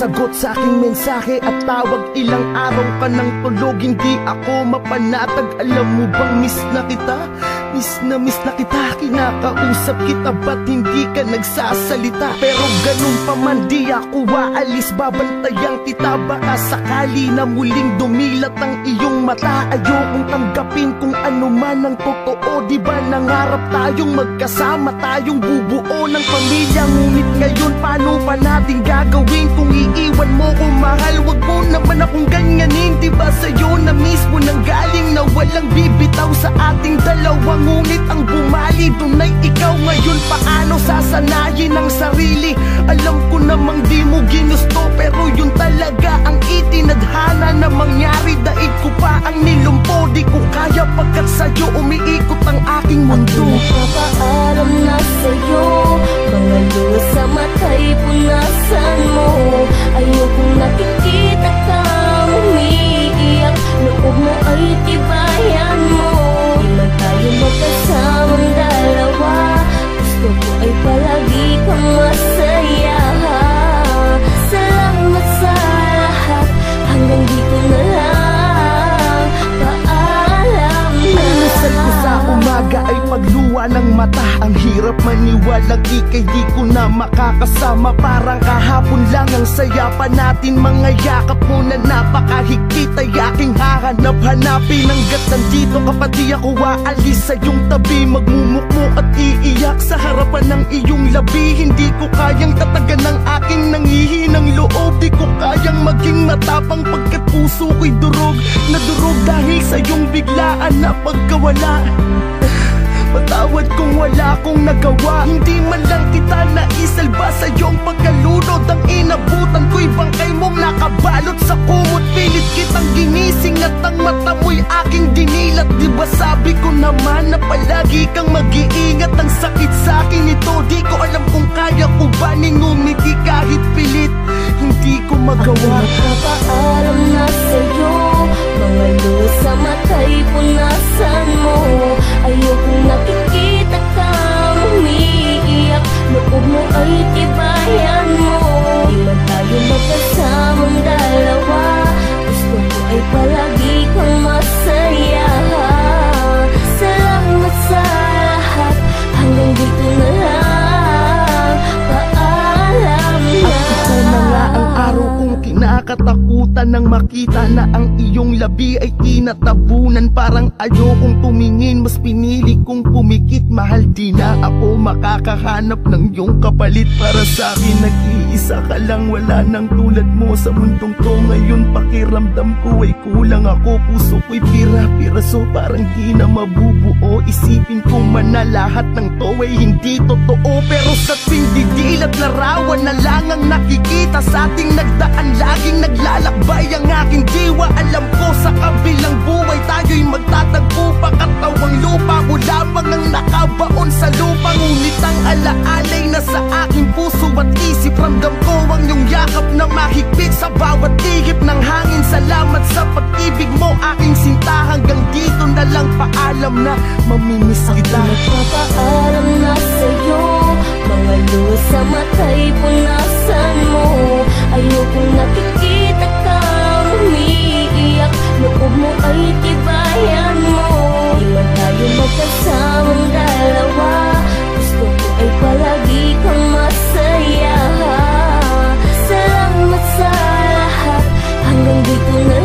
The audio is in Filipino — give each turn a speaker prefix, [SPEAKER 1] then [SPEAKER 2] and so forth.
[SPEAKER 1] sagot sa aking mensahe at tawag. Ilang araw ka nang tulog, hindi ako mapanatag. Alam mo bang miss na kita? Miss na kita, kinakausap kita, ba't hindi ka nagsasalita? Pero ganun pa man di ako waalis, babantayan kita. Baka sakali na muling dumilat ang iyong mata. Ayokong tanggapin kung ano man ang totoo. Di ba nangarap tayong magkasama, tayong bubuo ng pamilya? Ngunit ngayon paano pa natin gagawin kung iiwan mo ko, mahal? Wag mo naman akong ganyanin. Di ba sa'yo na mismo nang galing na walang bibitaw sa ating dalawa? Ngunit ang bumali dun ay ikaw. Ngayon paano sasanayin ang sarili? Alam ko namang di mo ginusto, pero yun talaga ang itinadhana na mangyari. Daig ko pa ang nilumpo, di ko kaya pagkat sa'yo umiikot ang aking mundo.
[SPEAKER 2] Nagpapaalam na sa'yo, mga luha sa mata'y punasan mo. Ayokong nakikita kang umiiyak, loob mo ay tibayan mo. Di man tayo magkasamang dalawa, gusto ko ay palagi kang masaya. Salamat sa lahat, hanggang dito na lang, paalam na.
[SPEAKER 1] Minsan ko sa umaga ay pagluwa ng mata. Ang hirap maniwalang ika'y di ko na makakasama. Parang kahapon lang ang saya pa natin. Mga yakap mo na napakahigpit ay aking hahanap-hanapin. Hanggat nandito ka pa di ako aalis sa iyong tabi. Magmumukmo at iiyak sa harapan ng iyong labi. Hindi ko kayang tatagan ng aking nanghihinang loob. Di ko kayang maging matapang pagkat puso ko'y durog na durog dahil sa iyong biglaan na pagkawala. Patawad kung wala akong nagawa, hindi man lang kita naisalba sa iyong pagkalunod. Ang inabutan ko'y bangkay mong nakabalot sa kumot. Pilit kitang ginising at ang mata mo'y aking dinilat. Di ba sabi ko naman na palagi kang mag-iingat? Ang sakit sa akin ito, di ko alam kung kaya ko ba ning umiti kahit pilit. Hindi ko magawa.
[SPEAKER 2] Nagpapaalam na sa'yo, mga luha sa mata'y punasan mo. Ayokong nakikita kang umiiyak, loob mo ay tibayan mo. Di man tayo magkasamang dalawa, gusto ko ay palagi kang masaya. Salamat sa lahat, hanggang dito na lang, paalam na.
[SPEAKER 1] At ito na nga ang araw kong kinakatakutan nang makita na ang iyong labi ay tinatabunan. Parang ayokong tumingin, mas pinili kong pumikit. Mahal, di na ako makakahanap ng iyong kapalit. Para sa akin nag-iisa ka lang, wala nang tulad mo sa mundong to. Ngayon pakiramdam ko ay kulang ako, puso ko'y pira-piraso, parang di na mabubuo. Isipin ko man na lahat ng to ay hindi totoo, pero sa tuwing didilat larawan na lang ang nakikita sa ating nagdaan. Laging naglalakbay ang aking diwa. Alam ko sa kabilang buhay tayo'y magtatagpo pa. Katawang lupa, wala pang ang nakabaon sa lupa. Ngunit ang alaalay na sa aking puso at isip. Ramdam ko ang iyong yakap na mahigpit sa bawat ihip ng hangin. Salamat sa pag-ibig mo, aking sinta. Hanggang dito na lang, paalam na, mamimiss kita.
[SPEAKER 2] Nagpapaalam na sa'yo, mga luha sa mata'y punasan mo. Ayokong nakikita kang umiiyak, loob mo ay tibayan mo. Di man tayo magkasamang dalawa, gusto ko ay palagi kang masaya. Salamat sa lahat, hanggang dito na